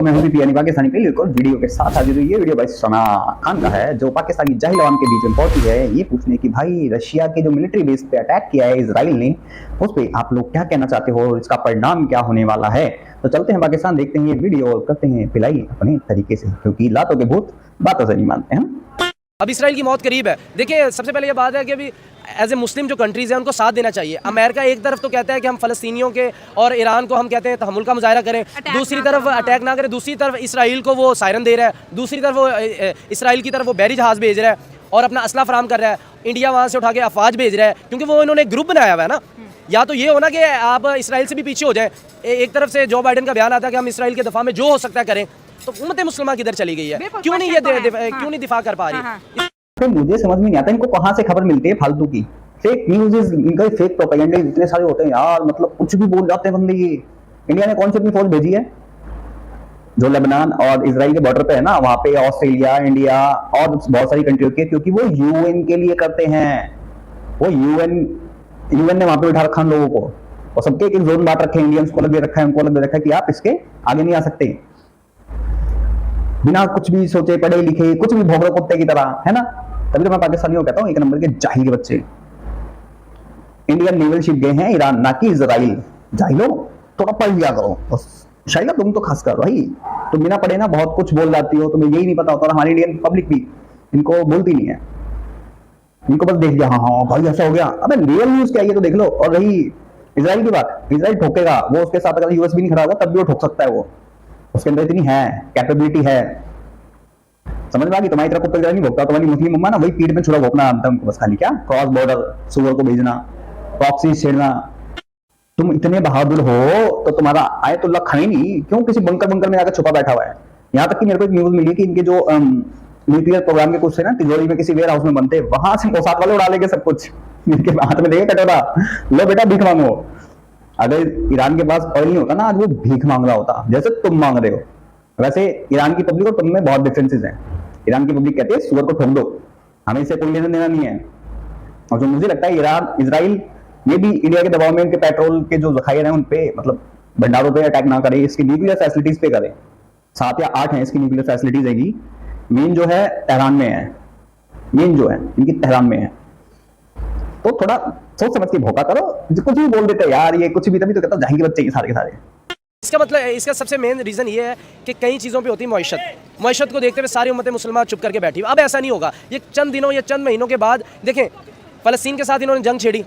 मैं हूं पीपीएन पाकिस्तानी पे एक और वीडियो के साथ हाजिर हुई। ये वीडियो भाई सना खान का है, जो पाकिस्तानी जाहिल अवाम के बीच में पहुंची है ये पूछने की भाई रशिया के जो मिलिट्री बेस पे अटैक किया है इजराइल ने, उस पे आप लोग क्या कहना चाहते हो और इसका परिणाम क्या होने वाला है। तो चलते हैं पाकिस्तान, देखते हैं ये वीडियो और करते हैं पिलाई अपने तरीके से, क्योंकि लातों के भूत बातों से नहीं मानते हैं। अब इसराइल की मौत करीब है। देखिए, सबसे पहले ये बात है कि अभी एज ए मुस्लिम जो कंट्रीज़ हैं उनको साथ देना चाहिए। अमेरिका एक तरफ तो कहता है कि हम फ़लस्तीनियों के और ईरान को हम कहते हैं तहम्मुल का मुजाहरा करें, दूसरी तरफ अटैक ना करें, दूसरी तरफ इसराइल को वो सायरन दे रहा है, दूसरी तरफ वो इसराइल की तरफ वो बैरी जहाज़ भेज रहा है और अपना असला फराम कर रहा है। इंडिया वहाँ से उठा के अफवाज भेज रहा है, क्योंकि वो इन्होंने ग्रुप बनाया हुआ है ना। या तो ये हो ना कि आप इसराइल से भी पीछे हो जाए। एक तरफ से जो बाइडन का बयान आता है कि हम इसराइल के दफा में जो हो सकता है करें, तो उम्मत मुसलमान किधर चली गई है? क्यों नहीं ये क्यों नहीं दिफा कर पा रही? तो मुझे समझ में नहीं आता इनको कहाँ से खबर मिलती है फालतू की। फेक न्यूज़, इनका फेक प्रोपेगेंडा इतने सारे होते हैं यार, मतलब कुछ भी बोल जाते हैं बंदे। ये इंडिया ने कौन सी अपनी फौज भेजी है जो लेबनान और इजराइल के बॉर्डर पे है ना, वहां पे ऑस्ट्रेलिया, इंडिया और बहुत सारी कंट्रियों के, क्योंकि वो यूएन के लिए करते हैं। वो यूएन ने वहां पे उठा रखा लोगों को और सबके एक जोन बांट रखे हैं। इंडियंस को अलग दे रखा है, उनको अलग दे रखा है कि आप इसके आगे नहीं आ सकते, बिना कुछ भी सोचे पढ़े लिखे कुछ भी भोगड़े कुत्ते की तरह, है ना। तभी तो मैं पाकिस्तानियों को कहता हूँ एक नंबर के जाहिल के बच्चे। इंडियन नेवल शिप गए हैं ईरान, ना कि इजराइल। जाहिलो, थोड़ा पढ़ लिया करो। शायद तुम तो खास कर भाई, तुम बिना पढ़े ना बहुत कुछ बोल जाती हो, तुम्हें यही नहीं पता होता। और हमारी इंडियन पब्लिक भी इनको बोलती नहीं है, इनको बस देख लिया, हाँ हाँ भाई ऐसा हो गया। अबे रियल न्यूज क्या है ये तो देख लो। और रही इजराइल की बात, इजराइल ठोकेगा, वो उसके साथ अगर यूएस भी नहीं खड़ा होगा तब भी वो ठोक सकता है। वो उसके अंदर इतनी है कैपेबिलिटी है। समझ में आ गई? तुम्हारी तरह कुत्ता नहीं भोगता, तुम्हारी मुस्लिम अम्मा ना वही पीठ में छुड़ा भोगना आता है उनको, बस खाली क्या क्रॉस बॉर्डर सुअर को भेजना, प्रॉक्सी छेड़ना। तुम इतने बहादुर हो तो तुम्हारा आयतुल्लाह खमीनी क्यों किसी बंकर में जाकर छुपा बैठा हुआ है? यहाँ तक कि मेरे को एक न्यूज मिली कि इनके जो न्यूक्लियर प्रोग्राम के कुछ से ना तिजोरी में किसी वेयर हाउस में बनते, वहां से मोसाद वाले उड़ा लेंगे सब कुछ। इनके हाथ में देंगे कटोरा, लो बेटा भीख मांगो। अगर ईरान के पास ऑयल नहीं होता ना आज वो भीख मांग रहा होता, जैसे तुम मांग रहे हो। वैसे ईरान की पब्लिक और तुम में बहुत डिफरेंसेस हैं। ईरान की पब्लिक कहती है सुअर को ठोक दो, हमें इससे कोई लेना देना नहीं है। और जो मुझे लगता है ईरान इजराइल ये भी इंडिया के दबाव में, इनके पेट्रोल के जो जखायर हैं उन पे, मतलब भंडारों पे अटैक ना करे, इसकी न्यूक्लियर फैसिलिटीज पे करे। 7 या 8 है इसकी न्यूक्लियर फैसिलिटीज है। मेन जो है तेहरान में है, मेन जो है इनकी तेहरान में है। तो थोड़ा सोच समझ के भौका करो, कुछ भी बोल देते यार ये कुछ भी, तभी तो कहता हूं जाएंगे बच्चे सारे के सारे। इसका मतलब, इसका सबसे मेन रीज़न ये है कि कई चीज़ों पे होती है मईशत को देखते हुए सारी उम्मत मुसलमान चुप करके बैठी। अब ऐसा नहीं होगा। ये चंद दिनों या चंद महीनों के बाद देखें, फ़लस्तीन के साथ इन्होंने जंग छेड़ी,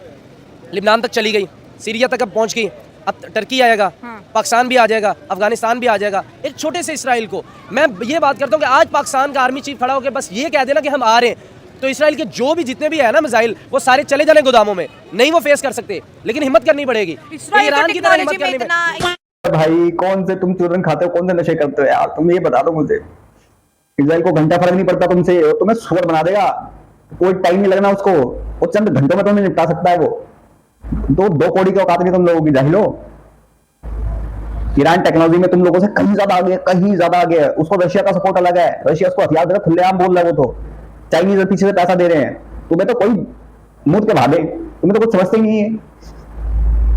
लिबनान तक चली गई, सीरिया तक अब पहुंच गई, अब टर्की आएगा, पाकिस्तान भी आ जाएगा, अफगानिस्तान भी आ जाएगा। एक छोटे से इसराइल को मैं ये बात करता हूँ कि आज पाकिस्तान का आर्मी चीफ खड़ा होकर बस ये कह देना कि हम आ रहे हैं, तो इसराइल के जो भी जितने भी है ना मिसाइल, वो सारे चले जाने गोदामों में। नहीं वो फेस कर सकते, लेकिन हिम्मत करनी पड़ेगी। ईरान की तरह हिम्मत करनी पड़ेगी। भाई कौन से तुम चूरन खाते हो, कौन से नशे करते हो यार, तुम ये बता दो मुझे। इजराइल को घंटा फर्क नहीं पड़ता तुमसे, तुम्हें सुअर बना देगा, कोई टाइम नहीं लगना उसको, वो चंद घंटों में तुम्हें निपटा सकता है। वो दो कौड़ी की औकात नहीं तुम लोगों की, जाहिलो। ईरान टेक्नोलॉजी में तुम लोगों से कहीं ज्यादा आगे, कहीं ज्यादा आगे है। उसको रशिया का सपोर्ट अलग है, रशिया उसको हथियार दे रहा है, खुलेआम बोल रहा है। वो तो चाइनीज पीछे से पैसा दे रहे हैं। तुम्हें तो कोई मुंह के भागे, तुम्हें तो कुछ समझते ही नहीं है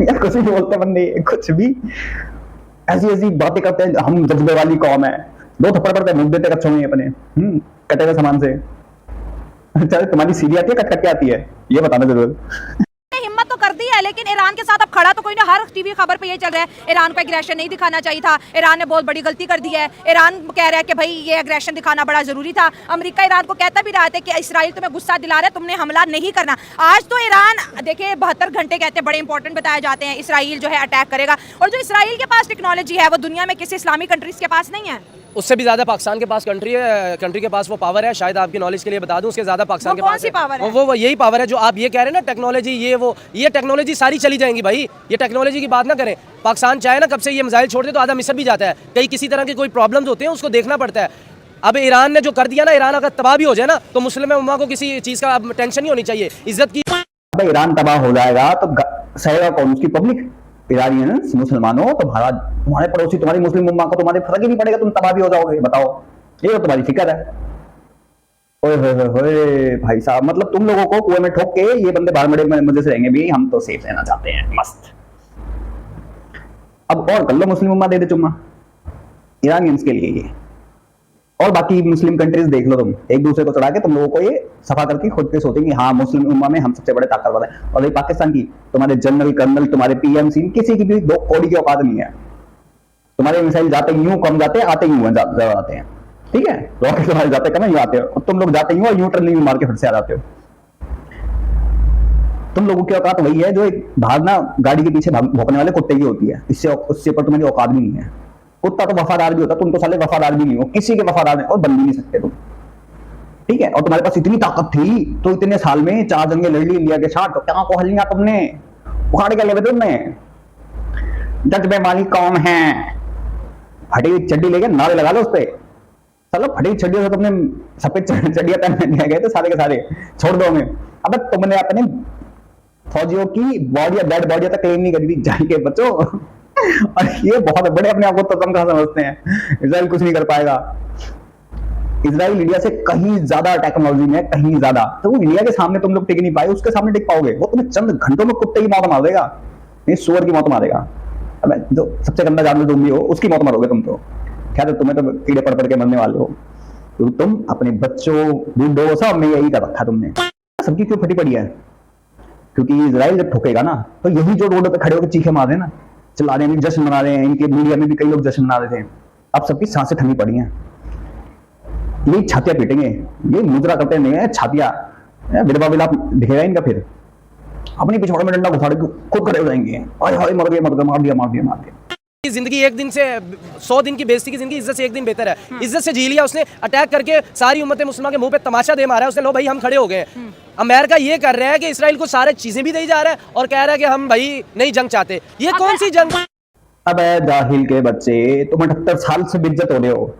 यार, कुछ भी बोलते बंदे, कुछ भी ऐसी ऐसी बातें करते हैं। हम जज्बे वाली कौम है, 2 थप्पड़ पड़ते मुंह देते कच्चों में अपने कटे हुए सामान से। चल तुम्हारी सीढ़ी आती है कट के आती है, ये बताना जरूर। हिम्मत तो कर दी है, लेकिन ईरान के साथ अब खड़ा तो कोई ना। हर टीवी खबर पे ये चल रहा है ईरान को एग्रेशन नहीं दिखाना चाहिए था, ईरान ने बहुत बड़ी गलती कर दी है। ईरान कह रहा है कि भाई ये एग्रेशन दिखाना बड़ा जरूरी था। अमेरिका ईरान को कहता भी रहा था कि इसराइल तुम्हें गुस्सा दिला रहा है, तुमने हमला नहीं करना। आज तो ईरान देखिए 72 घंटे कहते हैं बड़े इंपॉर्टेंट बताए जाते हैं, इसराइल जो है अटैक करेगा। और जो इसराइल के पास टेक्नोलॉजी है वो दुनिया में किसी इस्लामिक कंट्रीज के पास नहीं है। उससे भी ज्यादा पाकिस्तान के पास कंट्री के पास वो पावर है। शायद आपकी नॉलेज के लिए बता दूं, उसके ज्यादा पाकिस्तान के पास पावर है। वो यही पावर है जो आप ये कह रहे हैं ना, टेक्नोलॉजी ये टेक्नोलॉजी सारी चली जाएंगी भाई। ये टेक्नोलॉजी की बात ना करें। पाकिस्तान चाहे ना कब से ये मिसाइल छोड़ दे तो आधा मिस्र भी जाता है। कहीं किसी तरह के कोई प्रॉब्लम्स होते हैं उसको देखना पड़ता है। अब ईरान ने जो कर दिया ना, ईरान अगर तबाह भी हो जाए ना तो मुस्लिम उम्मा को किसी चीज का टेंशन नहीं होनी चाहिए, इज्जत की। ईरान तबाह हो जाएगा तो सहेगा कौन? उसकी पब्लिक। ईरानियंस, मुसलमानों, तुम्हारे पड़ोसी, तुम्हारी मुस्लिम उम्मा को तुम्हारे फर्क ही नहीं पड़ेगा, तुम तबाह भी हो जाओगे। बताओ, ये तो तुम्हारी फिक्र है। ओए होए भाई साहब, मतलब तुम लोगों को कुएं में ठोक के ये बंदे बाहर बड़े मजे से रहेंगे भी, हम तो सेफ रहना चाहते हैं, मस्त। अब और कर लो, मुस्लिम उम्मा दे दे चुम्मा। ईरानियंस के लिए ये। और बाकी मुस्लिम कंट्रीज देख लो तुम, एक दूसरे को चढ़ा के तुम लोगों को ये सफा करके खुद के सोचेंगे हाँ मुस्लिम उम्मा में हम सबसे बड़े ताकतवर हैं। और ये पाकिस्तान की तुम्हारे जनरल कर्नल, तुम्हारे पीएमसी, किसी की भी दो कौड़ी की औकात नहीं है। तुम्हारे मिसाइल जाते यूं कम जाते हैं, आते यूं ज्यादा आते हैं, ठीक है। रॉकेट तुम्हारे जाते कम यूं आते हो, और तुम लोग जाते यूं और यूं टर्निंग मार के फिर से आ जाते हो। तुम लोगों की औकात वही है जो एक भागना गाड़ी के पीछे भौंकने वाले कुत्ते की होती है, इससे उससे ऊपर तुम्हारी औकात भी नहीं है। कुत्ता तो वफादार भी होता, तुम तो साले वफादार भी नहीं हो, किसी के वफादार नहीं और बन भी नहीं सकते तुम, ठीक है। और तुम्हारे पास इतनी ताकत थी तो इतने साल में 4 जंगें लड़ ली इंडिया के साथ, तो क्या को हल लिया तुमने, उखाड़ के ले तुमने। जज में मालिक कौन है, फटी हुई चड्डी लेके नारे लगा लो उस पर, चलो फटी हुई चड्डियों से तुमने सफेद चड्डियां पहन गए थे सारे के सारे, छोड़ दो हमें। अब तुमने अपने फौजियों की बॉडी, डेड बॉडी तक क्लेम नहीं करी थी, जान के बच्चों। और ये बहुत बड़े अपने आप को तो कम समझते हैं, इजराइल कुछ नहीं कर पाएगा। इजराइल इंडिया से कहीं ज्यादा टेक्नोलॉजी में, कहीं ज्यादा। तो वो इंडिया के सामने तुम लोग टिक नहीं पाए, उसके सामने टिक पाओगे? वो तुम्हें चंद घंटों में कुत्ते की मौत मार देगा, नहीं सुअर की मौत मारेगा। अब जो सबसे गंदा जानवर तुम भी हो उसकी मौत मारोगे तुम तो। खैर तुम्हें तो कीड़े पड़ के मरने वाले हो, तो तुम अपने बच्चों बूढ़ों सब में यही कर रखा तुमने। सबकी क्यों फटी पड़ी है? क्योंकि इजराइल जब ठोकेगा ना तो यही जो रोड पे खड़े होकर चीखे मार रहे हैं ना, चला रहे हैं, जश्न मना रहे हैं, इनके मीडिया में भी कई लोग जश्न मना रहे थे, अब सबकी सांसें थमी पड़ी हैं। ये छातियां पीटेंगे, ये मुद्रा करते नहीं है छातियां, विधवा विलाप दिखेगा इनका। फिर अपनी पिछवाड़े में डंडा घुसा के खुद खड़े हो जाएंगे, हाय हाय मर गया मार दिया मार दिया मार दिया। जिंदगी एक दिन से 100 दिन की बेइज्जती की जिंदगी इज्जत से एक दिन बेहतर है। इज्जत से जी लिया उसने, अटैक करके सारी उम्मत मुस्लिमा के मुंह पे तमाशा दे मारा है उसने, लो भाई हम खड़े हो गए। अमेरिका ये कर रहा है कि इसराइल को सारे चीजें भी दी जा रहा है और कह रहा है कि हम भाई नहीं जंग चाहते। ये कौन सी जंग? अब जाहिल के बच्चे, तुम 78 साल से बेइज्जत हो रहे हो,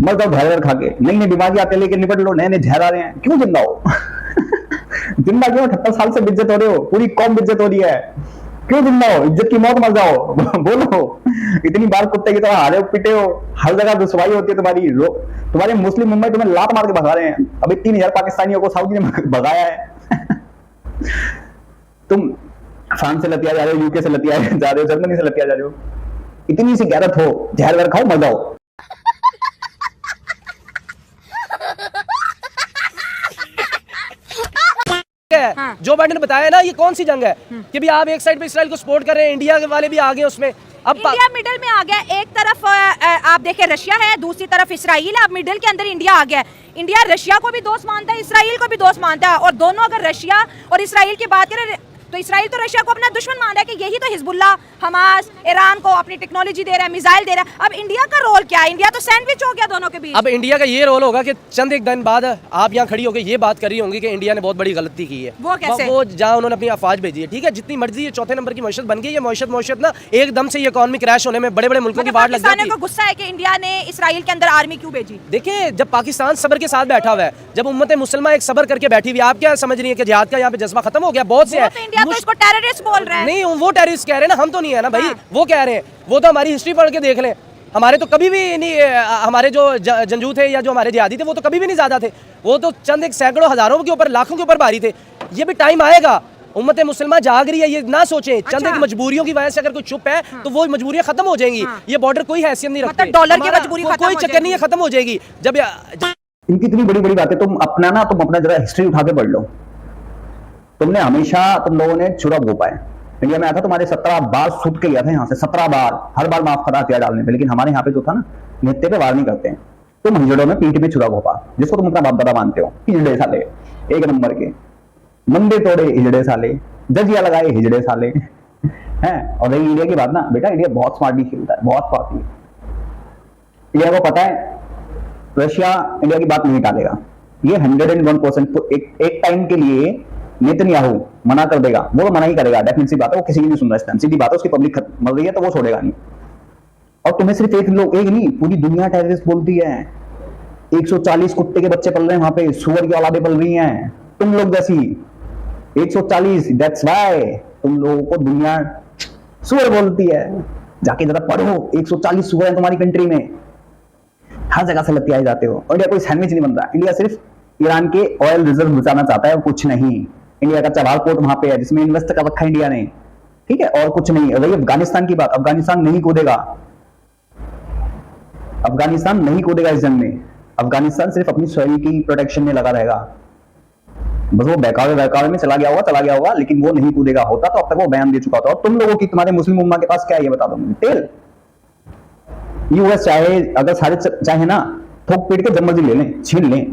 मर जाओ जहर खा के, नई नई बीमारी आते लेके निपट लो, नए नए जहर आ रहे हैं, क्यों जिंदा हो? जिंदा क्यों? 78 साल से बेइज्जत हो रहे हो, पूरी कौम बेइज्जत हो रही है, क्यों जिंदा हो? इज्जत की मौत मर जाओ। बोलो, इतनी बार कुत्ते की तरह हारे हो पीटे हो, हर जगह दुश्वाई होती है तुम्हारी। तुम्हारे मुस्लिम मुंबई तुम्हें लात मार के भगा रहे हैं, अभी 3000 पाकिस्तानियों को सऊदी ने भगाया है। तुम फ्रांस से लतिया जा रहे हो, यूके से लतिया जा रहे हो, जर्मनी से लतिया जा रहे हो, इतनी सी गैरत हो, जहर वर खाओ मर जाओ। हाँ। जो बाइडेन ने बताया ना, ये कौन सी जंग है कि भी आप एक साइड पे इसराइल को सपोर्ट कर रहे हैं, इंडिया के वाले भी आ गए उसमें। अब इंडिया मिडिल में आ गया, एक तरफ आप देखें रशिया है, दूसरी तरफ इसराइल है, अब मिडिल के अंदर इंडिया आ गया। इंडिया रशिया को भी दोस्त मानता है, इसराइल को भी दोस्त मानता है, और दोनों अगर रशिया और इसराइल की बात करें तो इसराइल तो रशिया को अपना दुश्मन मान रहा है कि यही तो हिजबुल्लाह, हमास, ईरान को अपनी टेक्नोलॉजी दे रहा है, मिसाइल दे रहा है। अब इंडिया का रोल क्या है? इंडिया तो सैंडविच हो गया दोनों के बीच। अब इंडिया का ये रोल होगा कि चंद एक दिन बाद आप यहाँ खड़ी होकर ये बात कर रही होंगी कि इंडिया ने बहुत बड़ी गलती की है। वो कैसे? वो जहाँ उन्होंने अपनी अफवाज भेजी है, ठीक है, जितनी मर्जी ये चौथे नंबर की मईशत बन गई, ये मईशत ना एकदम से ये इकोनॉमी क्रैश होने में बड़े बड़े मुल्कों की बाढ़ लग जाती है। को गुस्सा है कि इंडिया ने इसराइल के अंदर आर्मी क्यों भेजी? देखिए, जब पाकिस्तान सब्र के साथ बैठा हुआ है, जब उम्मत मुसलमान एक सब्र करके बैठी हुई है, आप क्या समझ रही है कि जिहाद का यहाँ पे जज्बा खत्म हो गया? बहुत से है, इंडिया तो इसको टेररिस्ट बोल रहा है। नहीं, वो टेररिस्ट कह रहे हैं ना, हम तो नहीं है ना भाई। वो कह रहे हैं, वो तो हमारी हिस्ट्री पढ़ के देख लें, हमारे तो कभी भी नहीं, हमारे जो जंजू थे या जो हमारे जिहादी थे वो तो कभी भी नहीं ज्यादा थे, वो तो चंद एक सैकड़ों हजारों के ऊपर लाखों के ऊपर भारी थे। ये भी टाइम आएगा, उम्मत मुसलमान जाग रही है, ये ना सोचें चंद एक मजबूरियों की वजह से अगर कोई चुप है तो वो मजबूरियां खत्म हो जाएंगी। ये बॉर्डर कोई हैसियत नहीं रखते, डॉलर की मजबूरी कोई चक्कर नहीं है, खत्म हो जाएगी। जब इनकी इतनी बड़ी बड़ी बातें, तुम अपना जरा हिस्ट्री उठा के पढ़ लो। तुमने हमेशा, तुम लोगों ने छुरा घोपा है। इंडिया में आया था, तुम्हारे 17 बार सूद के गया था यहाँ से, 17 बार, हर बार माफ करा हथियार डालने पे। लेकिन हमारे यहाँ पे जो था ना, नित्य पे वार नहीं करते हैं। तुम हिजड़ों में पीठ पे छुरा घोपा, जिसको तुम अपना बाप दादा मानते हो, हिजड़े साले, एक नंबर के मंदिर तोड़े हिजड़े साले, जजिया लगाए हिजड़े साले हैं। और रही इंडिया की बात ना, बेटा इंडिया बहुत स्मार्टली खेलता है, बहुत स्मार्टली। इंडिया को पता है रशिया इंडिया की बात नहीं टालेगा, ये 101% एक टाइम के लिए नेतन्याहू मना कर देगा, वो मना ही करेगा, डेफिनेट सी बात है, वो किसी की नहीं सुन रहा इस टाइम, सीधी बात है, उसकी पब्लिक मर रही है तो वो छोड़ेगा नहीं। और तुम्हें सिर्फ एक लोग, एक नहीं, पूरी दुनिया टेररिस्ट बोलती है। 140 कुत्ते के बच्चे पल रहे हैं वहां पे, सुअर की औलादें पल रही हैं तुम लोग जैसी, 140। दैट्स व्हाई तुम लोगों को दुनिया सुअर बोलती है। जाके जरा पढ़ो, 140 सुअर है तुम्हारी कंट्री में, हर जगह से लतियाए जाते हो। इंडिया कोई सैंडविच नहीं बन रहा, इंडिया सिर्फ ईरान के ऑयल रिजर्व बचाना चाहता है, कुछ नहीं। इंडिया का चबाल पोर्ट वहां पे है जिसमें इन्वेस्ट कर रखा है इंडिया ने, ठीक है, और कुछ नहीं। रही अफगानिस्तान की बात, अफगानिस्तान नहीं कूदेगा, अफगानिस्तान नहीं कूदेगा इस जंग में। अफगानिस्तान सिर्फ अपनी सॉइल की प्रोटेक्शन में लगा रहेगा, बस वो बहकावे में चला गया होगा, लेकिन वो नहीं कूदेगा। होता तो अब तक वो बयान दे चुका होता। और तुम लोगों की, तुम्हारे मुस्लिम उम्मा के पास क्या है ये बता दो मुझे। तेल। यूएस चाहे, अगर सारे चाहे ना, ठोक पीट के जब मर्जी ले लें, छीन लें,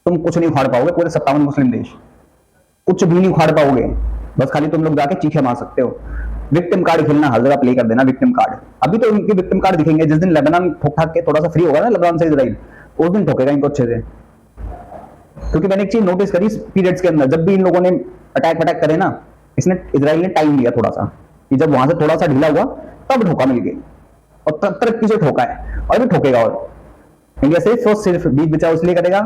तुम कुछ नहीं उखाड़ पाओगे। पूरे 57 मुस्लिम देश कुछ भी नहीं उखाड़ पाओगे। बस खाली तुम लोग जाके चीखे मार सकते हो। विक्टिम कार्ड खेलना हर जगह प्ले कर देना, विक्टिम कार्ड। अभी तो इनके विक्टिम कार्ड दिखेंगे जिस दिन लेबनान ठोक ठाक के थोड़ा सा फ्री होगा ना लेबनान से इजराइल, उस दिन ठोकेगा इनको अच्छे से। क्योंकि मैंने एक चीज नोटिस करी पीरियड्स के अंदर, जब भी इन लोगों ने अटैक करे ना, इसने इजराइल ने टाइम लिया थोड़ा सा, कि जब वहां से थोड़ा सा ढीला हुआ तब ठोका मिल गई, और तब तरक्की से ठोका है और भी ठोकेगा। और इंडिया सिर्फ बीच बचाव इसलिए करेगा,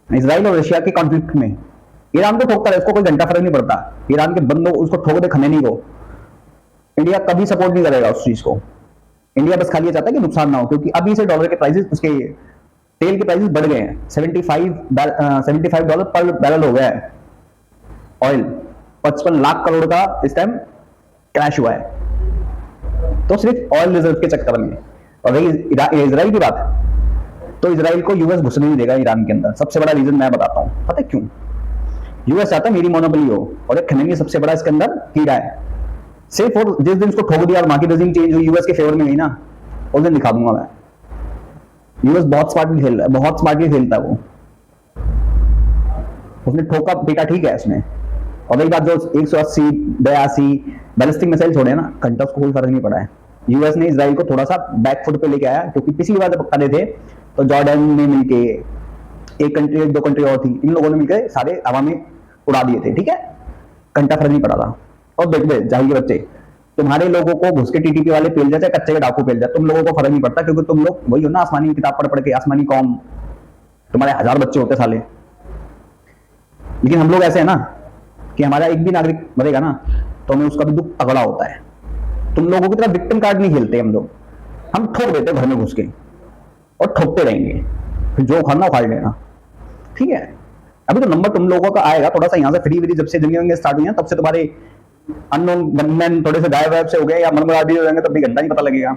इजराइल और रशिया के कॉन्फ्लिक्ट में ईरान को ठोकता है, इसको कोई घंटा फर्क नहीं पड़ता। ईरान के बंदों उसको ठोक दे खमेनी को, इंडिया कभी सपोर्ट नहीं करेगा उस चीज को। इंडिया बस खाली चाहता है कि नुकसान ना हो, क्योंकि अभी से डॉलर के प्राइसेस, उसके तेल के प्राइसेस बढ़ गए हैं। $75 पर बैरल हो गया है ऑयल। 55 लाख करोड़ का इस टाइम क्रैश हुआ है, तो सिर्फ ऑयल रिजर्व के चक्कर में। और रही इजराइल की बात, तो इजराइल को यूएस घुसने नहीं देगा ईरान के अंदर। सबसे बड़ा रीजन मैं बताता हूं, पता है क्यों? यूएस चाहता है मेरी मोनोपोली हो, और एक खमेनी सबसे बड़ा इसके अंदर कीड़ा है। सिर्फ और जिस दिन उसको ठोक दिया और बाकी रेजिम चेंज हुई, यूएस के फेवर में गई ना, उस दिन दिखा दूंगा मैं। यूएस बहुत स्मार्टली खेल रहा है, बहुत स्मार्टली खेलता है वो। उसने ठोका पीटा ठीक है इसमें। और रही बात जो 180 82 बैलिस्टिक मिसाइल छोड़े ना, घंटा उसको कोई फर्क नहीं पड़ा है। यूएस ने इजराइल को थोड़ा सा बैक फुट पे लेके आया, क्योंकि पिछली बार जब पकड़े थे तो जॉर्डन ने मिलके, एक कंट्री, एक दो कंट्री और थी, इन लोगों ने मिलकर सारे हवा में उड़ा दिए थे, ठीक है, घंटा फर्क नहीं पड़ा था। और देख जाहिर बच्चे, तुम्हारे लोगों को घुस के टीटीपी वाले पेल जाए, कच्चे के डाकू पेल जाए, तुम लोगों को फर्क नहीं पड़ता, क्योंकि तुम लोग वही हो ना, आसमानी किताब पढ़ के, आसमानी कौम, तुम्हारे 1000 बच्चे होते साले। लेकिन हम लोग ऐसे है ना कि हमारा एक भी नागरिक मरेगा ना तो हमें उसका भी दुख तगड़ा होता है। तुम लोगों की तरह विक्टिम कार्ड नहीं खेलते हम लोग, हम ठोक देते घर में घुस के और ठोकते रहेंगे, फिर जो उखाड़ना उखाड़ लेना, ठीक है। अभी तो नंबर तुम लोगों का आएगा थोड़ा सा, यहाँ से फ्री जब से जंगे स्टार्ट हुई हैं तब से तुम्हारे अननोन गनमैन थोड़े से गायब से हो गए या मरमराडी हो जाएंगे, तब भी घंटा नहीं पता लगेगा।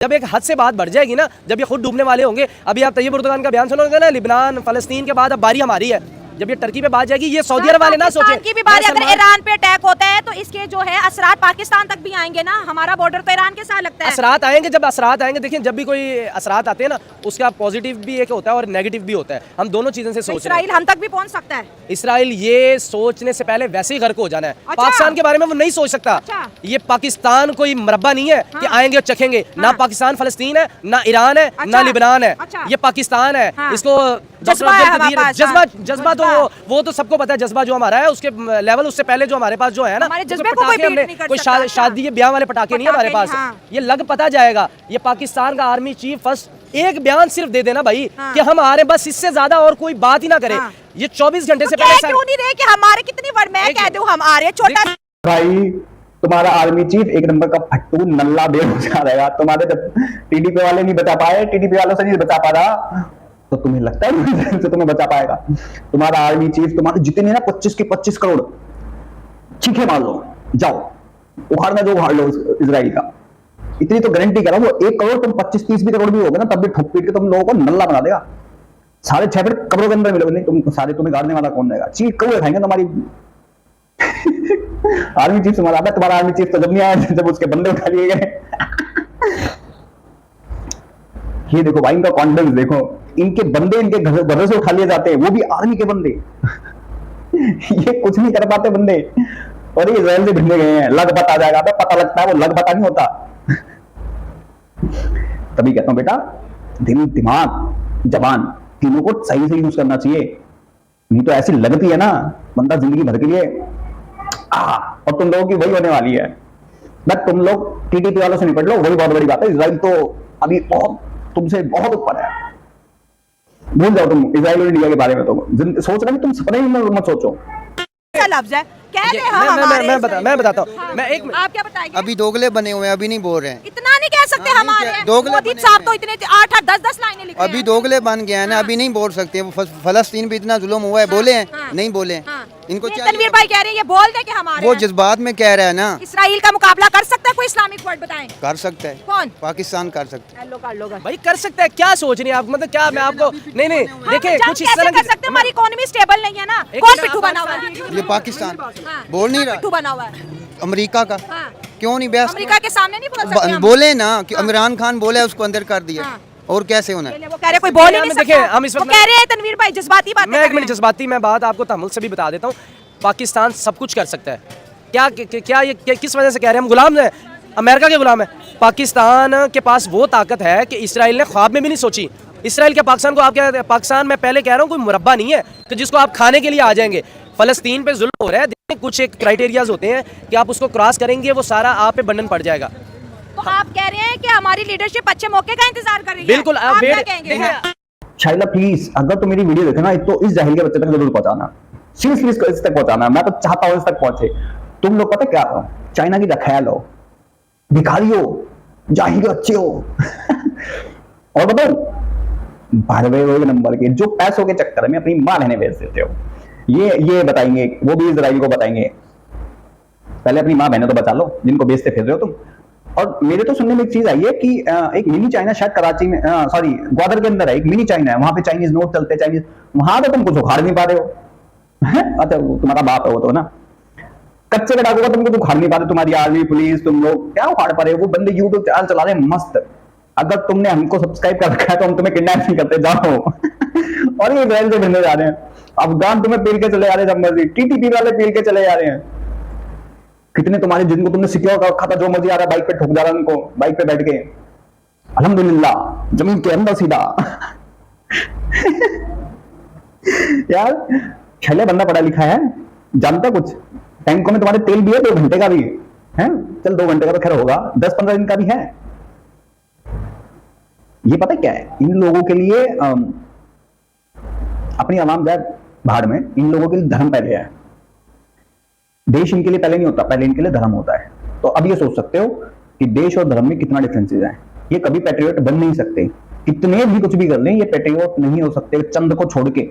जब एक हद से बात बढ़ जाएगी ना, जब ये खुद डूबने वाले होंगे। अभी आप तैयब उर्दुगान का बयान सुनोगे ना, लिबनान फलस्तीन के बाद अब बारी हमारी है। जब ये टर्की पे बात जाएगी, ये सऊदी अरब वाले ना सोचे की भी बारी, अगर ईरान पे अटैक होता है तो इसके जो है असरात पाकिस्तान तक भी आएंगे ना। हमारा बॉर्डर तो ईरान के साथ लगता है। असरात आएंगे, जब असरात आएंगे, देखिए जब भी कोई असरात आते हैं ना, उसका पॉजिटिव भी एक होता है और नेगेटिव भी होता है। हम दोनों चीजें से सोच रहे हैं। इसराइल हम तक भी पहुंच सकता है। इसराइल ये सोचने से पहले वैसे ही घर को हो जाना है। अच्छा। पाकिस्तान के बारे में वो नहीं सोच सकता। अच्छा। ये पाकिस्तान कोई मरब्बा नहीं है कि आएंगे और चखेंगे। ना पाकिस्तान फलस्तीन है, ना ईरान है, ना लिबनान है। ये पाकिस्तान है। इसको जज्बा तो वो तो सबको पता है, जज्बा जो हमारा है उसके लेवल, उससे पहले जो हमारे पास जो है ना, कोई शादी ब्याह वाले पटाखे नहीं है हमारे पास। ये लग पता जाएगा। ये पाकिस्तान का आर्मी चीफ फर्स्ट एक बयान सिर्फ दे देना भाई कि हम आ रहे, बस इससे ज्यादा और कोई बात ही ना करे। ये 24 घंटे से पहले क्यों नहीं रहे कि हमारे कितनी बड़, मैं कह दूं हम आ रहे, छोटा भाई तुम्हारा आर्मी चीफ एक नंबर का फट्टू नल्ला बेरोजगार रहेगा। तुम्हारे जब टीडीपी वाले नहीं बचा पाए, टीडीपी वालों से नहीं बचा पा रहा, तो तुम्हें लगता है से तुम्हें बचा पाएगा? तुम्हारा आर्मी चीफ, तुम्हारे जितने ना 25 के 25 करोड़ चीखे मार लो, जाओ उखाड़ना जो उखाड़ लो इजराइल का। इतनी तो गारंटी करा, वो 1 करोड़ तुम 25-30 भी करोड़ भी होगा ना, तब भी ठोक पीट के तुम लोगों को नल्ला बना देगा। 6.5 फीट कब्रों के अंदर मिलोगे नहीं तुम, सारे तुम्हें गाड़ने वाला कौन रहेगा? चीख कौए खाएंगे तुम्हारी। आर्मी चीफ तुम्हारा आर्मी चीफ तो जब नहीं आया जब उसके बंदे उठा लिए गए। ये देखो भाई, इनका कॉन्फिडेंस देखो, इनके बंदे इनके घरों से उठा लिए जाते हैं, वो भी आर्मी के बंदे। ये कुछ नहीं कर पाते बंदे, और ये इजराइल से भिड़ने गए हैं। लग पता आ जाएगा, पता लगता है, वो लग पता नहीं होता। तभी कहता हूं बेटा, दिल, दिमाग, जबान तीनों को सही से यूज करना चाहिए, नहीं तो ऐसी लगती है ना बंदा जिंदगी भर के लिए। और तुम लोगों की वही होने वाली है। बट तुम लोग टीटीपी वालों से निपट लो, वही बहुत बड़ी बात है। इजराइल तो अभी बहुत तुमसे बहुत ऊपर है। भूल जाओ तुम इजराइल और इंडिया के बारे में, तो सोच रहे तुम सपने में मत सोचो। लफ्ज है, कह दे मैं बताता हूँ। मैं एक आप क्या बताएंगे? अभी दोगले बने हुए हैं, अभी नहीं बोल रहे हैं। इतना नहीं कह सकते हमारे दोगले मोदी साहब तो इतने 8-8 10-10 लाइनें लिखे अभी दोगले बन गए हैं ना, अभी नहीं बोल सकते। फलस्तीन पे इतना जुल्म हुआ है, बोले हैं नहीं बोले। इनको ये चाहिए तनवीर भाई कह रहे हैं ये बोल दे कि हमारे वो हैं। जज्बात में कह रहा है ना, इसराइल का मुकाबला कर सकता है कोई? इस्लामिक वर्ड बताएं। कर सकता है, कौन? पाकिस्तान कर सकता है। लो कर लो कर। भाई कर सकता है, क्या सोच रही हैं आप? मतलब क्या मैं आपको नहीं देखिए हम कुछ इस कैसे तरह कर सकते हैं? हमारी इकोनॉमी स्टेबल नहीं है ना। एक कौन मिनट, पिट्ठू आप बना हुआ है? ये पाकिस्तान हाँ। बोल नहीं पिट्ठू रहा, बना हुआ है। अमेरिका का हाँ। क्यों नहीं बहस? अमेरिका के सामने नहीं बोल सकते हम। बोले ना कि इमरान खान बोले उसको अंदर कर दिया, हाँ। और कैसे होना है? वो कह रहे कोई बोल ही नहीं देखिए, सकता। हम इस वो वक्त कह रहे हैं तनवीर भाई जज्बाती बातें मैं कर एक मिनट रहे हैं। जज्बाती मैं बात आपको तहमुल से भी बता देता हूँ। पाकिस्तान सब कुछ कर सकता है। क्या ये किस वजह से कह रहे हैं हम गुलाम हैं, अमेरिका के गुलाम है? पाकिस्तान के पास वो ताकत है कि इसराइल ने ख्वाब में भी नहीं सोची। इसराइल के पाकिस्तान को आप क्या कहते हैं? पाकिस्तान मैं पहले कह रहा हूँ कोई मुरब्बा नहीं है कि जिसको आप खाने के लिए आ जाएंगे। फलस्तीन पे जुल्म हो रहा है, देखिए कुछ एक क्राइटेरियाज होते हैं कि आप उसको क्रॉस करेंगे वो सारा आप पे बंधन पड़ जाएगा। तो आप कह रहे हैं कि हमारी लीडरशिप अच्छे मौके का इंतजार कर रही है। बिल्कुल आप क्या वेट कहेंगे? देखिए शाइला प्लीज, अगर तुम मेरी वीडियो देखे ना तो इस जाहिल के बच्चे तक जरूर पहुंचाना, सीरियसली इस तक पहुंचाना। मैं तो चाहता हूं इस तक पहुंचे। तुम लोग पता क्या हो, चाइना की रखैल हो, भिखारी हो, जाहिल के बच्चे हो और बताओ बारहवें हुए नंबर के जो पैसों के चक्कर में अपनी मां रहने बेच देते हो। ये बताएंगे, वो भी इजराइल को बताएंगे। पहले अपनी मां बहनों तो बचा लो जिनको बेचते फिर रहे हो तुम। और मेरे तो सुनने में एक चीज आई है कि एक मिनी चाइना शायद कराची में, सॉरी ग्वादर के अंदर है एक मिनी चाइना है, वहां पे चाइनीज नोट चलते हैं, चाइनीज। वहां तो तुम कुछ उखाड़ नहीं पा रहे हो अच्छा तुम्हारा बाप है वो तो ना, कच्चे के डाकू का तुम कुछ उखाड़ नहीं पा रहे, तुम्हारी आर्मी पुलिस तुम लोग क्या उखाड़ पा रहे हो? वो बंदे यूट्यूब चैनल चला रहे हैं मस्त। अगर तुमने हमको सब्सक्राइब कर रखा है तो हम तुम्हें किडनैप नहीं करते, जाओ और ये इजराइल से भिड़ने जा रहे हैं। अफगान तुम्हें पील के चले जा रहे हैं, जब मर्जी टीटीपी वाले पील के चले जा रहे हैं। कितने तुम्हारे जिनको तुमने सिक्योर कर रखा था, जो मर्जी आ रहा है बाइक पे ठोक जा रहा है उनको, बाइक पे बैठ के अल्हम्दुलिल्लाह जमीन के अंदर सीधा यार छले बंदा पढ़ा लिखा है, जानता कुछ। टैंकों में तुम्हारे तेल भी है, 2 घंटे का भी है, चल 2 घंटे का तो खैर होगा, 10-15 दिन का भी है। ये पता क्या है, इन लोगों के लिए अपनी आवाम जाए भाड़ में, इन लोगों के लिए धर्म पहले है। देश इनके लिए पहले नहीं होता, पहले इनके लिए धर्म होता है। तो अब ये सोच सकते हो कि देश और धर्म में कितना डिफरेंसेस है। ये कभी पैट्रियट बन नहीं सकते, कितने भी कुछ भी कर लें ये पैट्रियट नहीं हो सकते। चंद को छोड़ के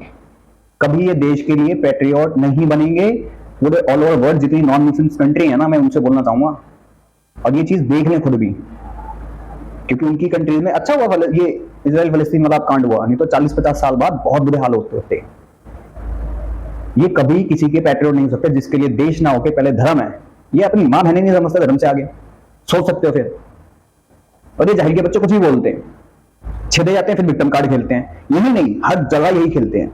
कभी ये देश के लिए पैट्रियट नहीं बनेंगे। पूरे ऑल ओवर वर्ल्ड जितनी नॉन मुस्लिम कंट्री है ना, मैं उनसे बोलना चाहूंगा, और ये चीज देख लें खुद भी, क्योंकि उनकी कंट्रीज में अच्छा हुआ ये इजराइल फलस्तीन वाला कांड हुआ, नहीं तो 40-50 साल बाद बहुत बुरे हाल होते। ये कभी किसी के पैट्रियट नहीं हो सकते जिसके लिए देश ना होके पहले धर्म है। ये अपनी मां बहने नहीं समझते धर्म से आगे, सोच सकते हो फिर। और ये जाहिल के बच्चे कुछ भी बोलते हैं, छेड़े जाते हैं, फिर विक्टिम कार्ड खेलते हैं। यही नहीं, हर जगह यही खेलते हैं।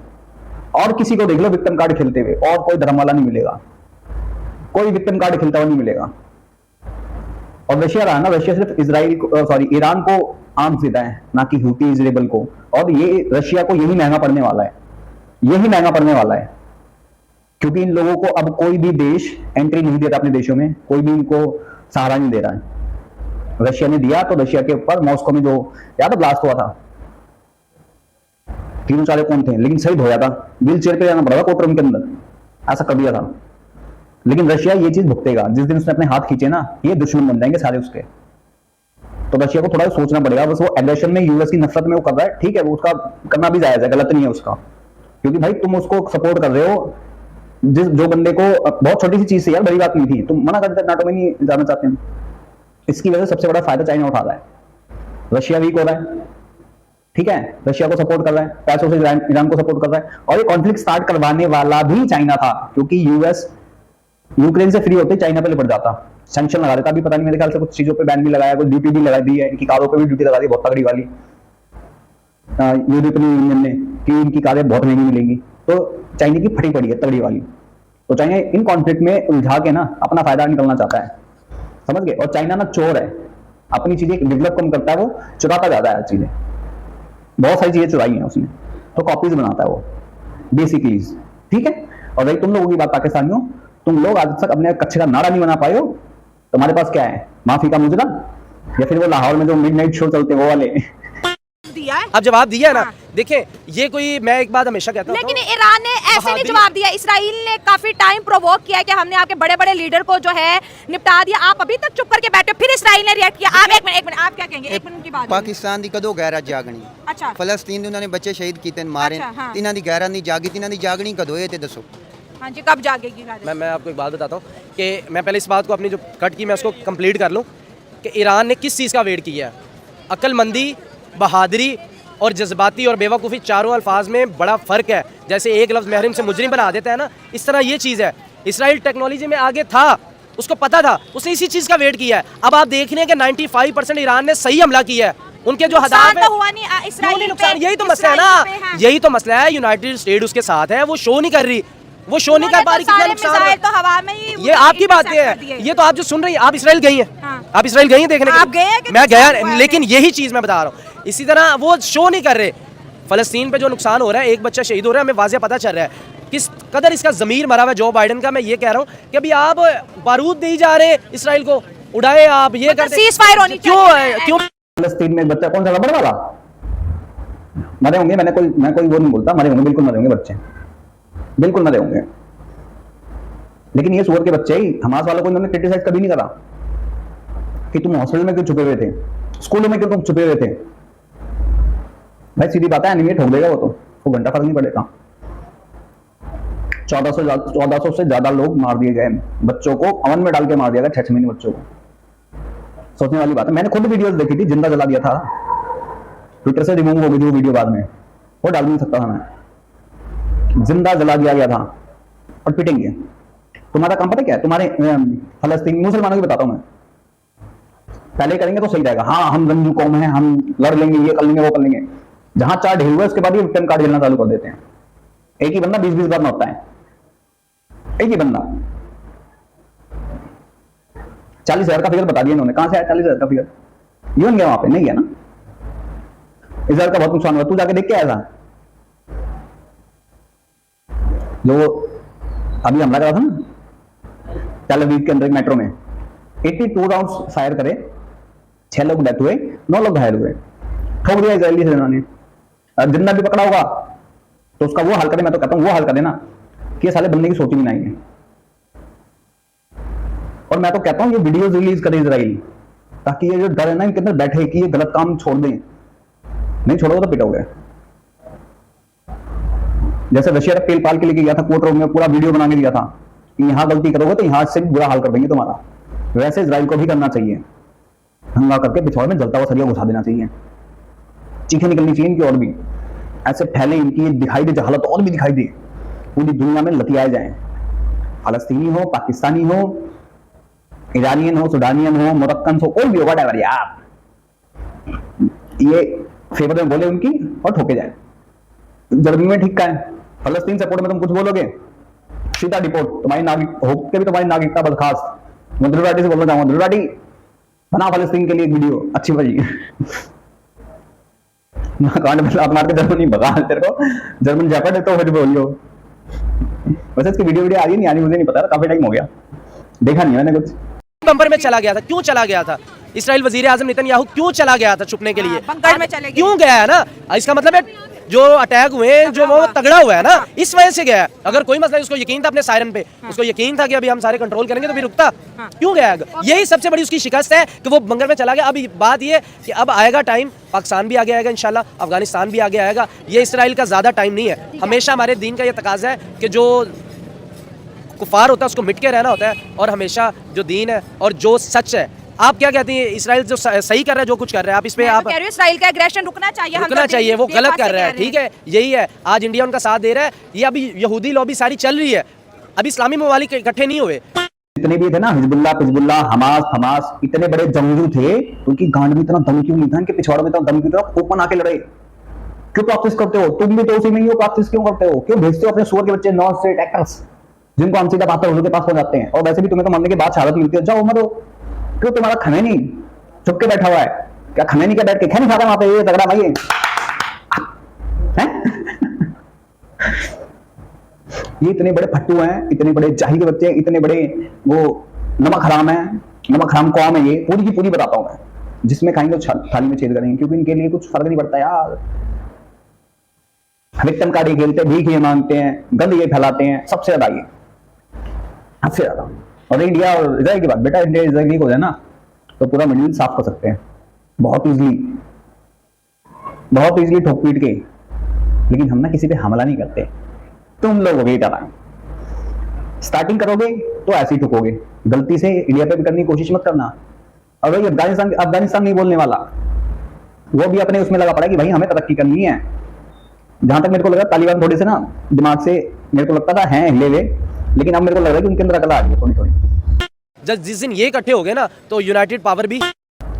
और किसी को देख लो विक्टिम कार्ड खेलते हुए, और कोई धर्म वाला नहीं मिलेगा, कोई विक्टिम कार्ड खेलता हुआ नहीं मिलेगा। और रशिया रहा ना, रशिया सिर्फ इजराइल को, सॉरी ईरान को आर्म्स देता है, ना कि हूती इजराइल को। और ये रशिया को यही महंगा पड़ने वाला है, यही महंगा पड़ने वाला है, क्योंकि इन लोगों को अब कोई भी देश एंट्री नहीं देता अपने देशों में, कोई भी इनको सहारा नहीं दे रहा है। रशिया ने दिया तो रशिया के ऊपर मॉस्को में जो याद ब्लास्ट हुआ था, 3-4 कौन थे, लेकिन शहीद हो जाता, व्हील चेयर पे जाना पड़ा था कोर्ट रूम के अंदर, ऐसा कर दिया था। लेकिन रशिया ये चीज भुगतेगा, जिस दिन उसने अपने हाथ खींचे ना, ये दुश्मन बन जाएंगे सारे उसके। तो रशिया को थोड़ा सोचना पड़ेगा। बस वो एग्रेशन में, यूएस की नफरत में वो कर रहा है, ठीक है, वो उसका करना भी जायज है, गलत नहीं है उसका, क्योंकि भाई तुम उसको सपोर्ट कर रहे हो जो बंदे को बहुत छोटी सी चीज से, यार बड़ी बात नहीं थी, तुम मना कर देते नाटो में नहीं जाना चाहते हैं। इसकी वजह से सबसे बड़ा फायदा चाइना उठा रहा है, रशिया वीक हो रहा है, ठीक है, रशिया को सपोर्ट कर रहा है, पैसों से ईरान को सपोर्ट कर रहा है। और ये कॉन्फ्लिक्ट स्टार्ट करवाने वाला भी चाइना था, क्योंकि यूएस यूक्रेन से फ्री होते चाइना पे लिपट जाता, सैंक्शन लगा देता। अभी पता नहीं, मेरे ख्याल से कुछ चीजों पे बैन भी लगाया, कुछ ड्यूटी भी लगा दी है, इनकी कारों पे भी ड्यूटी लगा दी बहुत तगड़ी वाली यूरोपियन यूनियन ने, कि इनकी कारें बहुत महंगी मिलेंगी। तो चाइना की फटी पड़ी है तगड़ी वाली। तो चाइना इन कॉन्फ्लिक्ट में उलझा के ना अपना फायदा निकलना चाहता है, समझ गए। और चाइना ना चोर है, अपनी चीजें डेवलप कम करता है, वो चुराता ज्यादा है चीजें, बहुत सारी चीजें चुराई हैं उसने, तो कॉपीज बनाता है वो बेसिकली, ठीक है। और रही तुम लोगों की बात पाकिस्तानियों, तुम लोग आज तक अपने कच्चे का नारा नहीं बना पाए हो। तुम्हारे पास क्या है, माफी का मुजरा, या फिर वो लाहौर में जो मिडनाइट शो चलते हैं वो वाले दिया है। अब जवाब दिया है ना। हाँ। देखिए ये कोई, मैं एक बात हमेशा कहता हूं, लेकिन ईरान ने ऐसे नहीं जवाब दिया। इसराइल ने काफी टाइम प्रोवोक किया कि हमने आपके बड़े बड़े लीडर को जो है निपटा दिया, आप अभी तक चुप करके बैठे हो। फिर इसराइल ने रिएक्ट किया। आप एक मिनट आप क्या कहेंगे? 1 मिनट की बात। पाकिस्तान की कदों गैरत जागनी, अच्छा फलस्तीन दे उन्होंने बच्चे शहीद किए मारे, अच्छा, हाँ। इन्हां दी गैरत नहीं जागी, इन्हां दी जागनी कदों है ते दसो। हाँ जी, कब जागेगी राजस्थान? मैं आपको एक बात बताता हूँ कि मैं पहले इस बात को अपनी जो कट की मैं उसको कंप्लीट कर लूँ कि ईरान ने किस चीज़ का वेट किया है। अक्लमंदी, बहादुरी और जज्बाती और बेवकूफ़ी, चारों अल्फाज में बड़ा फ़र्क है। जैसे एक लफ्ज़ महरिम से मुजरिम बना देता है ना, इस तरह ये चीज़ है। इसराइल टेक्नोलॉजी में आगे था, उसको पता था, उसने इसी चीज़ का वेट किया है। अब आप देख रहे हैं कि 95% ईरान ने सही हमला किया है। उनके जो नुकसान तो हुआ नहीं, इसराइल नुकसान, पे- यही तो मसला है इसराइल पे ना, है। यही तो मसला है। यूनाइटेड स्टेट उसके साथ है, वो शो नहीं कर रही, वो शो नहीं कर पा रही। कितना सारे नुकसान मिसाइल है। तो हवा में ही ये आपकी बातें intercept कर दिए। हैं, ये तो आप जो सुन रही हैं। आप इसराइल गई हैं, हाँ। आप इसराइल गई हैं देखने के आप लिए? गए हैं कि मैं नुकसान गया, हुआ है लेकिन यही चीज़ मैं बता रहा हूँ। इसी तरह वो शो नहीं कर रहे। फ़लस्तीन पे जो नुकसान हो रहा है, एक बच्चा शहीद हो रहा है, हमें वाज़ेह पता चल रहा है किस कदर इसका ज़मीर मरा हुआ है जो बाइडन का। मैं ये कह रहा हूँ कि अभी आप बारूद दे ही जा रहे हैं इसराइल को, उड़ाए आप ये करते, ceasefire होनी क्यों चाहिए। क्यों? फलस्तीन में एक बच्चा कौन सा रबड़ वाला मरे होंगे। मैं कोई वो नहीं बोलता, मरे होंगे, बिल्कुल मरे होंगे बच्चे, बिल्कुल मरे होंगे। लेकिन ये सुअर के बच्चे ही हमास वालों को इन्होंने क्रिटिसाइज कभी नहीं करा कि तुम हॉस्पिटल में क्यों छुपे हुए थे, स्कूलों में क्यों तुम छुपे हुए थे। भाई सीधी बात है, एनिमी ठोक देगा वो घंटा फर्क नहीं पड़ेगा। 1400 से ज्यादा लोग मार दिए गए, बच्चों को अवन में डाल के मार दिया गया, 6 महीने बच्चों को। सोचने वाली बात है। मैंने खुद वीडियोस देखी थी, जिंदा जला दिया था, ट्विटर से रिमूव हो गई थी वो वीडियो बाद में, वो डाल नहीं सकता था मैं। जिंदा जला दिया गया था और पिटेंगे। तुम्हारा काम पता क्या है? तुम्हारे फलस्तीनी मुसलमानों की बताता हूं मैं, पहले करेंगे तो सही रहेगा। हाँ हम रंजू कौम है, हम लड़ लेंगे, ये कर लेंगे, वो कर लेंगे। जहां 4 ढेर हुए उसके बाद ये विक्टिम कार्ड खेलना चालू कर देते हैं। एक ही बंदा 20-20 बार मरता है, एक ही बंदा। 40,000 का फिगर बता दिया इन्होंने। कहां से आया 40,000 का फिगर? यूएन गया वहां पे? नहीं गया ना। इजराइल का बहुत नुकसान हुआ, तू जाके देख के आया था जो अभी हमला करा था ना टेल अवीव के अंदर मेट्रो में। 82 राउंड्स फायर करे, 6 लोग डेथ हुए, 9 लोग घायल हुए। ठोक दिया इजरायली सेना ने। जिंदा भी पकड़ा होगा तो उसका वो हाल करे। मैं तो कहता हूं वो हाल करे ना कि ये साले बंदे की सोच भी नहीं है। और मैं तो कहता हूं ये वीडियोस रिलीज करे इजराइल, ताकि ये जो डर है ना इनके अंदर बैठे कि ये गलत काम छोड़ दें। नहीं छोड़ोगे तो पिटोगे। जैसे रशिया तेल पाल के लेके गया था कोर्ट रूम में, पूरा वीडियो बना के दिया था कि यहां गलती करोगे तो यहां से बुरा हाल कर देंगे तुम्हारा। वैसे इजराइल को भी करना चाहिए, हंगा करके पिछवाड़े में जलता हुआ सरिया घुसा देना चाहिए। चीखें निकलनी चाहिए इनकी और भी, ऐसे फैले इनकी दिखाई दे जहालत और भी दिखाई दे, पूरी दुनिया में लतियाए जाए। फलस्तीनी हो, पाकिस्तानी हो, ईरानियन हो, सुडानियन हो, मोरक्कन हो, कोई भी होगा ड्राइवर यार, ये फेवर में बोले उनकी और ठोके जाए। जर्मनी में ठीक का है, फलस्तीन सपोर्ट में तुम कुछ बोलोगे सीधा डिपोर्ट। तुम्हारी नागरिक होकर भी तुम्हारी नागरिकता बर्खास्त। मैं ध्रुव राठी से बोलना चाहूंगा, ध्रुव राठी बना फलस्तीन के लिए एक वीडियो अच्छी बजी। कांड में लात मार के जर्मनी भगा तेरे को, जर्मन जैकेट है तो फिर बोलियो। वैसे इसकी वीडियो आ रही नहीं आ रही मुझे नहीं पता, काफी टाइम हो गया, देखा नहीं मैंने कुछ। बंपर में चला गया था, क्यों चला गया था? इसराइल वजीर आजम नेतन्याहू क्यों चला गया था छुपने के लिए? बंकर में चले गए। क्यों गया है ना? इसका मतलब है जो अटैक हुए, जो वो तगड़ा हुआ है ना, इस वजह से गया है। अगर कोई मसला, उसको यकीन था अपने सायरन पे, उसको यकीन था कि अभी हम सारे कंट्रोल करेंगे तो फिर रुकता क्यों गया? यही सबसे बड़ी उसकी शिकस्त है कि वो बंकर में चला गया। अब बात ये कि अब आएगा टाइम, पाकिस्तान भी आगे आएगा इंशाल्लाह, अफगानिस्तान भी आगे आएगा। ये इसराइल का ज्यादा टाइम नहीं है। हमेशा हमारे दीन का ये तकाजा है कि जो कुफार होता है उसको मिट के रहना होता है, और हमेशा जो दीन है और जो सच है। आप क्या कहती हैं? इसराइल जो सही कर रहा है, जो कुछ कर रहा है, आप इस पे आप कह रही हूं इसराइल का एग्रेशन रुकना चाहिए, हम रुकना तो चाहिए, वो देश गलत वासी कर रहा है, कह रहे ठीक है, यही है। आज इंडिया उनका साथ दे रहा है। ये अभी यहूदी लॉबी सारी चल रही है, अभी इस्लामी ममालिक इकट्ठे नहीं हुए। जितने भी थे ना, हिजबुल्लाह, हमास, इतने बड़े जंगजू थे, उनकी गांड में इतना दम क्यों नहीं था, इनके पिछवाड़े में इतना दम क्यों था? ओपन आके लड़े। क्यों प्रैक्टिस करते हो? तुम भी तो उसी में ही हो, प्रैक्टिस क्यों करते हो? क्यों भेजते हो अपने सुअर के बच्चे नॉन स्टेट एक्टर्स, जिनको हम सीधा बात के पास हो जाते हैं? और वैसे भी तुम्हें तो मरने के बाद शहादत मिलती है, जाओ मरो। क्यों? तुम्हारा खमैनी चुप के बैठा हुआ है, क्या खमैनी क्या बैठ के खैनी खाता वहां पे? ये तगड़ा भाई है। ये इतने बड़े फट्टू हैं, इतने बड़े जाहिल के बच्चे, इतने बड़े वो नमक हराम है, नमक हराम कौम है। ये पूरी की पूरी बताता हूं मैं, जिसमें खाएंगे थाली में छेद करेंगे, क्योंकि इनके लिए कुछ फर्क नहीं पड़ता यार। विक्टिम कार्ड ये खेलते, भीख ये मांगते हैं, गंद ये फैलाते हैं, सबसे ज्यादा ये, सबसे ज्यादा। और इंडिया और इजराइल की बात, बेटा इंडिया इजराइल हो जाए ना तो पूरा मिडिल ईस्ट साफ कर सकते हैं बहुत इजीली ठोक पीट के। लेकिन हम ना किसी पे हमला नहीं करते, तुम लोग हो गई तरह। स्टार्टिंग करोगे तो ऐसे ही ठुकोगे, गलती से इंडिया पे भी करने की कोशिश मत करना। और भाई अफगानिस्तान नहीं बोलने वाला, वो भी अपने उसमें लगा पड़ा कि भाई हमें तरक्की करनी है। जहां तक मेरे को लगा तालिबान थोड़े से ना दिमाग से मेरे को लगता था हैं हिले हुए, लेकिन अब मेरे को लग रहा है कि उनके अंदर अकल आ गई है थोड़ी थोड़ी। जब जिस दिन ये इकट्ठे हो गए ना तो यूनाइटेड पावर भी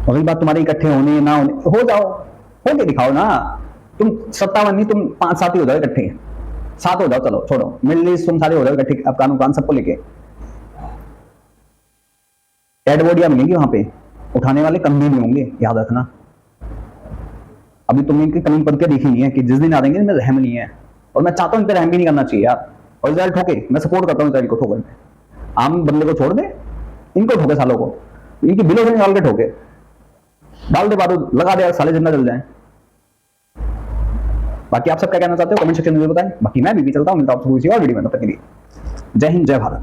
वही बात, तुम्हारे इकट्ठे होने ना होने, हो जाओ, होके दिखाओ ना। तुम 57 नहीं, तुम 5-7 ही हो जाओ इकट्ठे, 7 हो जाओ, चलो छोड़ो, मिडिल ईस्ट तुम सारे हो जाओ इकट्ठे, अफगान सबको लेके। डेड बॉडियां मिलेंगी वहां पे, उठाने वाले कम भी नहीं होंगे, याद रखना। अभी तुमने इनकी कमी पद के देखी नहीं है कि जिस दिन आ जाएंगे इनमें रहम नहीं है, और मैं चाहता हूं इन पर रहम भी नहीं करना चाहिए यार। और इजराइल ठोके, मैं सपोर्ट करता हूं इजराइल को ठोकर में, आम बंदे को छोड़ दे, इनको ठोके, सालों को इनकी बिलों से निकाल के ठोके, डाल दे बारूद, लगा दे यार, साले जिंदा जल जाए। बाकी आप सब क्या कहना चाहते हो कमेंट सेक्शन में बताएं। बाकी मैं भी चलता हूं, मिलता हूं आपसे किसी और वीडियो में, तब तक के लिए जय हिंद, जय भारत।